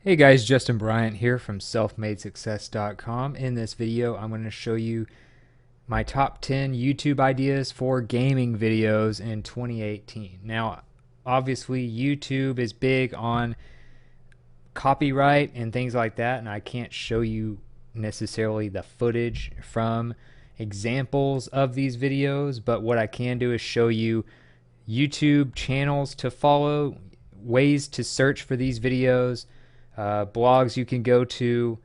Hey guys, Justin Bryant here from selfmadesuccess.com. In this video, I'm going to show you my top 10 YouTube ideas for gaming videos in 2018. Now, obviously, YouTube is big on copyright and things like that, and I can't show you necessarily the footage from examples of these videos, but what I can do is show you YouTube channels to follow, ways to search for these videos, blogs you can go to,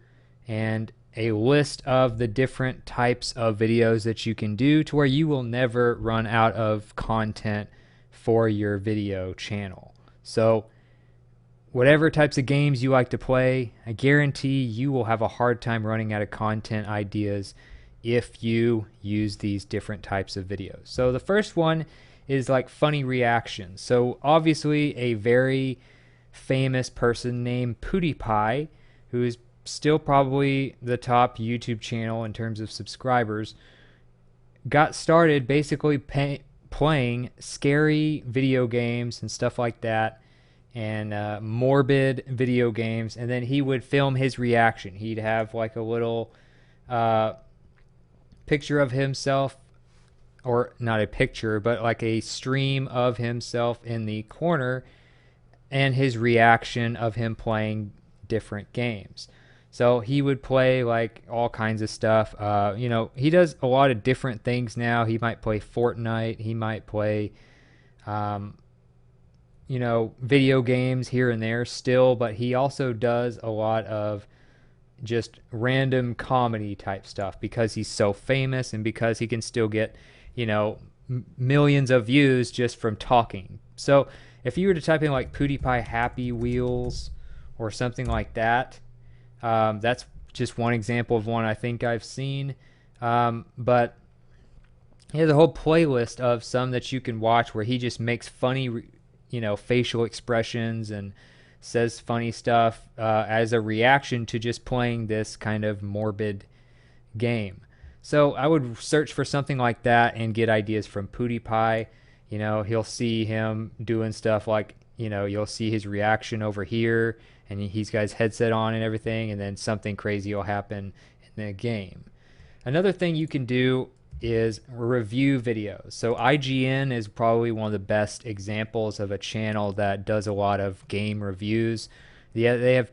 and a list of the different types of videos that you can do to where you will never run out of content for your video channel. So whatever types of games you like to play, I guarantee you will have a hard time running out of content ideas if you use these different types of videos. So the first one is like funny reactions. So obviously a very famous person named PewDiePie, who is still probably the top YouTube channel in terms of subscribers, got started basically playing scary video games and stuff like that, and morbid video games, and then he would film his reaction. He'd have like a little picture of himself, or not a picture, but like a stream of himself in the corner, and his reaction of him playing different games. So he would play like all kinds of stuff. He does a lot of different things now. He might play Fortnite. He might play, video games here and there still, but he also does a lot of just random comedy type stuff because he's so famous and because he can still get, millions of views just from talking. So if you were to type in like PewDiePie Happy Wheels or something like that, that's just one example of one I think I've seen. But he has a whole playlist of some that you can watch where he just makes funny, facial expressions and says funny stuff as a reaction to just playing this kind of morbid game. So I would search for something like that and get ideas from PewDiePie. He'll see him doing stuff like, you'll see his reaction over here, and he's got his headset on and everything, and then something crazy will happen in the game. Another thing you can do is review videos. So IGN is probably one of the best examples of a channel that does a lot of game reviews. They have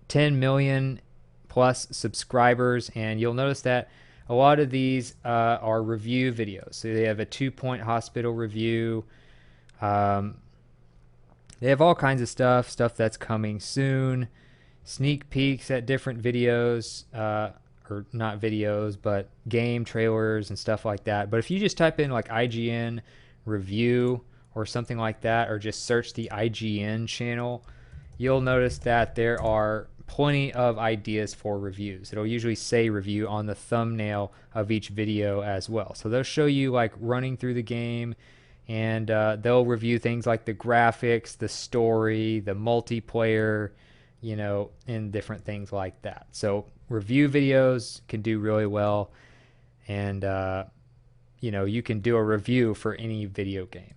10 million plus subscribers, and you'll notice that a lot of these are review videos. So they have a 2-point hospital review. They have all kinds of stuff that's coming soon, sneak peeks at different videos, or not videos, but game trailers and stuff like that. But if you just type in like IGN review or something like that, or just search the IGN channel, you'll notice that there are plenty of ideas for reviews. It'll usually say review on the thumbnail of each video as well. So they'll show you like running through the game, and they'll review things like the graphics, the story, the multiplayer, and different things like that. So review videos can do really well, and you can do a review for any video game.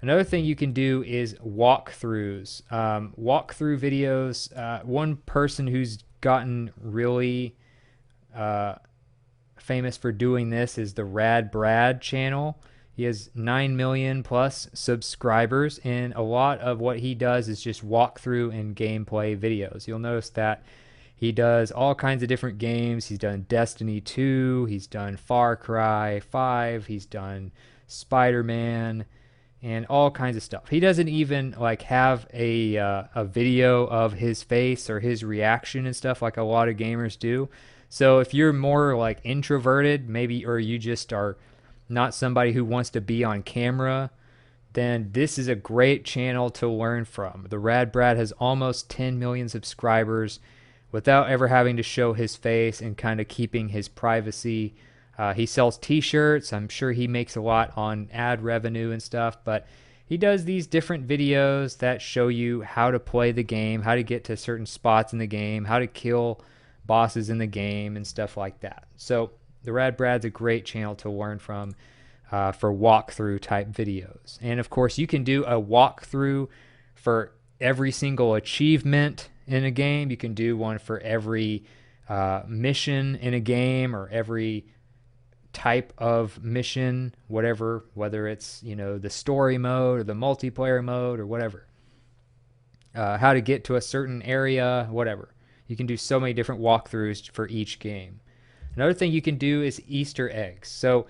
Another thing you can do is walkthroughs. Walkthrough videos. One person who's gotten really famous for doing this is the Rad Brad channel. He has 9 million plus subscribers, and a lot of what he does is just walkthrough and gameplay videos. You'll notice that he does all kinds of different games. He's done Destiny 2, he's done Far Cry 5, he's done Spider-Man, and all kinds of stuff. He doesn't even like have a video of his face or his reaction and stuff like a lot of gamers do. So if you're more like introverted, maybe, or you just are not somebody who wants to be on camera, then this is a great channel to learn from. The Rad Brad has almost 10 million subscribers without ever having to show his face and kind of keeping his privacy. He sells t-shirts. I'm sure he makes a lot on ad revenue and stuff, but he does these different videos that show you how to play the game, how to get to certain spots in the game, how to kill bosses in the game, and stuff like that. So the Rad Brad's a great channel to learn from for walkthrough type videos. And of course, you can do a walkthrough for every single achievement in a game. You can do one for every mission in a game, or every type of mission, whatever, whether it's, the story mode or the multiplayer mode or whatever. How to get to a certain area, whatever. You can do so many different walkthroughs for each game. Another thing you can do is Easter eggs. So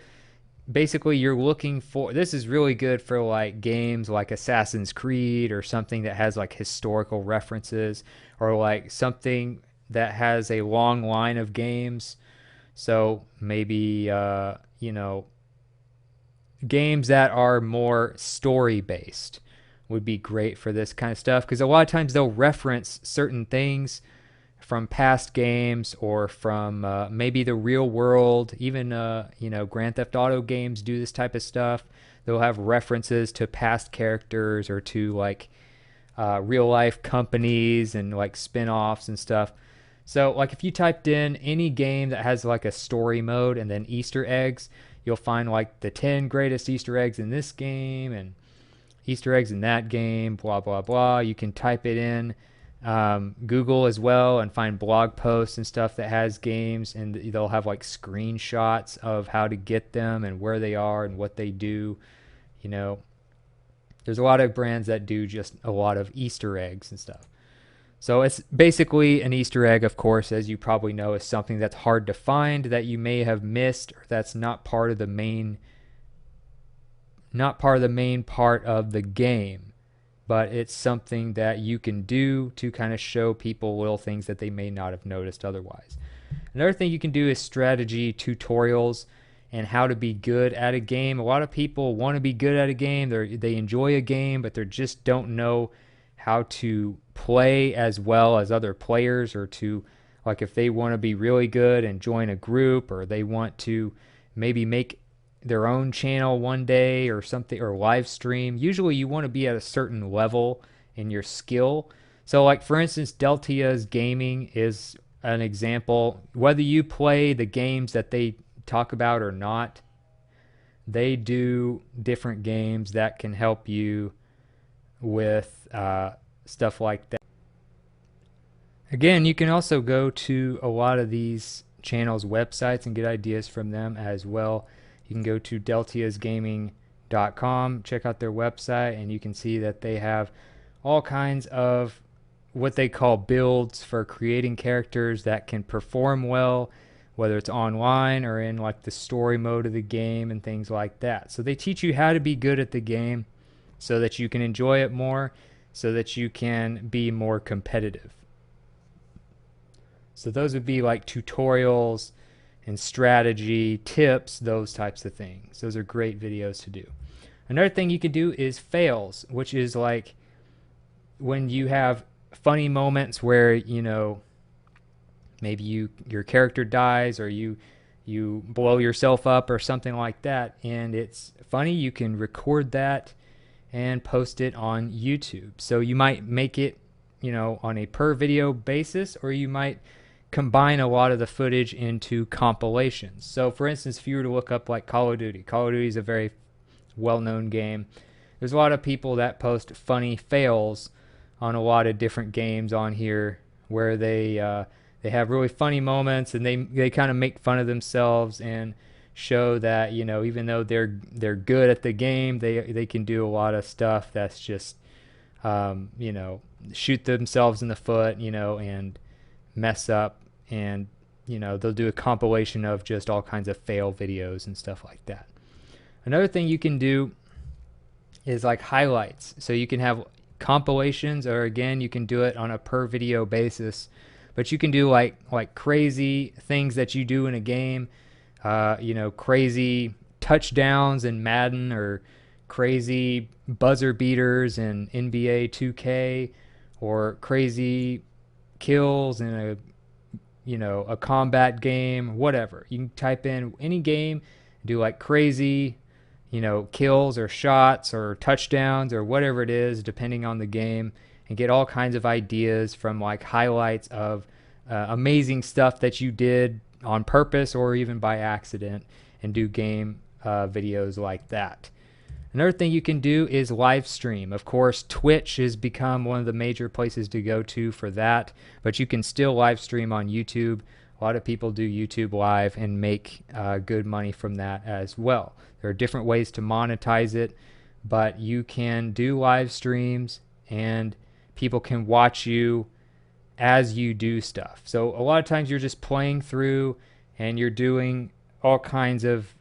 basically you're looking for, this is really good for like games like Assassin's Creed, or something that has like historical references, or like something that has a long line of games. So maybe games that are more story based would be great for this kind of stuff, because a lot of times they'll reference certain things from past games, or from maybe the real world. Even Grand Theft Auto games do this type of stuff. They'll have references to past characters, or to like real life companies, and like spin-offs and stuff. So like if you typed in any game that has like a story mode and then Easter eggs, you'll find like the 10 greatest Easter eggs in this game, and Easter eggs in that game, blah blah blah. You can type it in Google as well, and find blog posts and stuff that has games, and they'll have like screenshots of how to get them and where they are and what they do. There's a lot of brands that do just a lot of Easter eggs and stuff. So it's basically an Easter egg, of course, as you probably know, is something that's hard to find, that you may have missed, or that's not part of the main part of the game, but it's something that you can do to kind of show people little things that they may not have noticed otherwise. Another thing you can do is strategy tutorials and how to be good at a game. A lot of people want to be good at a game. They enjoy a game, but they just don't know how to play as well as other players, or to, like, if they want to be really good and join a group, or they want to maybe make their own channel one day or something, or live stream. Usually you want to be at a certain level in your skill. So like for instance, Deltia's Gaming is an example. Whether you play the games that they talk about or not, they do different games that can help you with stuff like that. Again, you can also go to a lot of these channels' websites and get ideas from them as well. You can go to deltiasgaming.com, check out their website, and you can see that they have all kinds of what they call builds for creating characters that can perform well, whether it's online or in like the story mode of the game and things like that. So they teach you how to be good at the game so that you can enjoy it more, so that you can be more competitive. So those would be like tutorials and strategy tips, those types of things. Those are great videos to do. Another thing you can do is fails, which is like when you have funny moments where maybe your character dies, or you blow yourself up or something like that, and it's funny. You can record that and post it on YouTube. So you might make it on a per video basis, or you might combine a lot of the footage into compilations. So for instance, if you were to look up like Call of Duty is a very well-known game. There's a lot of people that post funny fails on a lot of different games on here, where they have really funny moments, and they kind of make fun of themselves and show that even though they're good at the game, they can do a lot of stuff that's just shoot themselves in the foot, and mess up, and they'll do a compilation of just all kinds of fail videos and stuff like that. Another thing you can do is like highlights. So you can have compilations, or again, you can do it on a per video basis, but you can do like crazy things that you do in a game, crazy touchdowns in Madden, or crazy buzzer beaters in NBA 2K, or crazy kills in a combat game, whatever. You can type in any game, do like crazy kills or shots or touchdowns or whatever it is, depending on the game, and get all kinds of ideas from like highlights of amazing stuff that you did on purpose or even by accident, and do game videos like that. Another thing you can do is live stream. Of course, Twitch has become one of the major places to go to for that, but you can still live stream on YouTube. A lot of people do YouTube Live and make good money from that as well. There are different ways to monetize it, but you can do live streams and people can watch you as you do stuff. So a lot of times you're just playing through and you're doing all kinds of,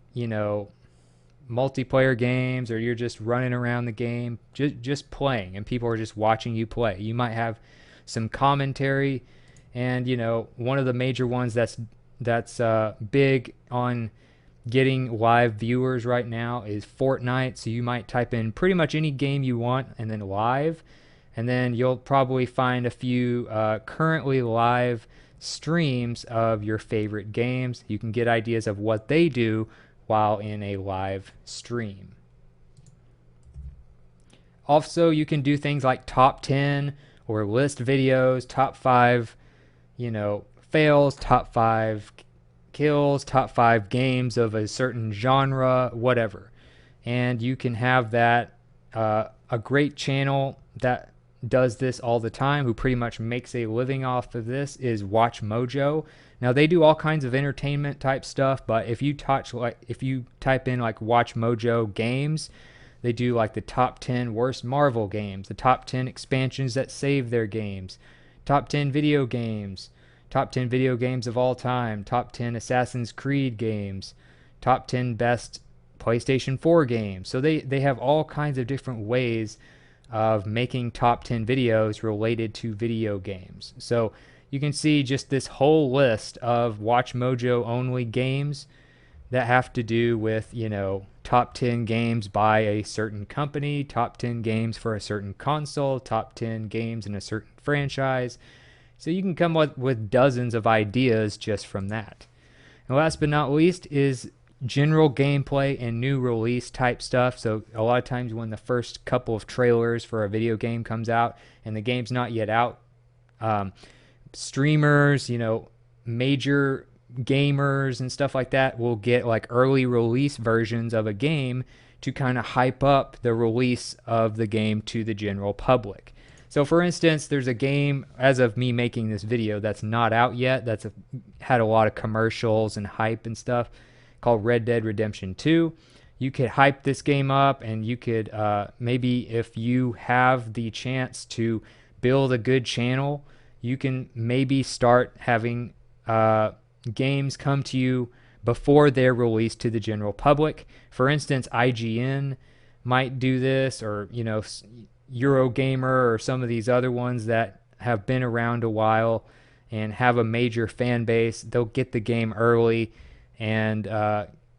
multiplayer games, or you're just running around the game, just playing, and people are just watching you play. You might have some commentary, and one of the major ones that's big on getting live viewers right now is Fortnite. So you might type in pretty much any game you want and then live, and then you'll probably find a few currently live streams of your favorite games. You can get ideas of what they do while in a live stream. Also, you can do things like top 10 or list videos, top 5, fails, top 5 kills, top 5 games of a certain genre, whatever. And you can have that, a great channel that does this all the time, who pretty much makes a living off of this, is Watch Mojo. Now they do all kinds of entertainment type stuff, but if you type in like Watch Mojo games, they do like the top 10 worst Marvel games, the top 10 expansions that save their games, top 10 video games, top 10 video games of all time, top 10 Assassin's Creed games, top 10 best PlayStation 4 games. So they have all kinds of different ways of making top 10 videos related to video games. So you can see just this whole list of Watch Mojo only games that have to do with, top 10 games by a certain company, top 10 games for a certain console, top 10 games in a certain franchise. So you can come up with dozens of ideas just from that. And last but not least is general gameplay and new release type stuff. So a lot of times when the first couple of trailers for a video game comes out and the game's not yet out, streamers, major gamers and stuff like that will get like early release versions of a game to kind of hype up the release of the game to the general public. So for instance, there's a game, as of me making this video, that's not out yet, that's had a lot of commercials and hype and stuff, called Red Dead Redemption 2. You could hype this game up, and you could maybe, if you have the chance to build a good channel, you can maybe start having games come to you before they're released to the general public. For instance, IGN might do this, or Eurogamer, or some of these other ones that have been around a while and have a major fan base. They'll get the game early and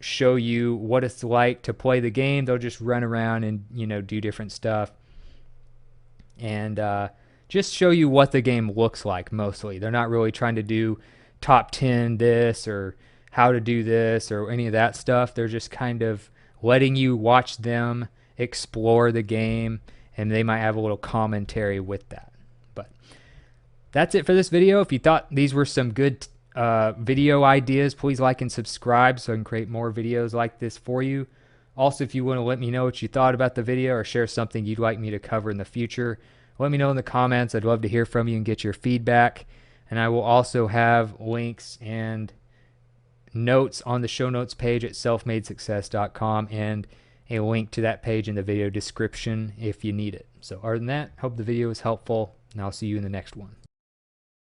show you what it's like to play the game. They'll just run around and do different stuff and just show you what the game looks like. Mostly they're not really trying to do top 10 this or how to do this or any of that stuff. They're just kind of letting you watch them explore the game, and they might have a little commentary with that. But that's it for this video. If you thought these were some good video ideas, please like and subscribe so I can create more videos like this for you. Also, if you want to let me know what you thought about the video or share something you'd like me to cover in the future, let me know in the comments. I'd love to hear from you and get your feedback. And I will also have links and notes on the show notes page at selfmadesuccess.com, and a link to that page in the video description if you need it. So other than that, hope the video was helpful, and I'll see you in the next one.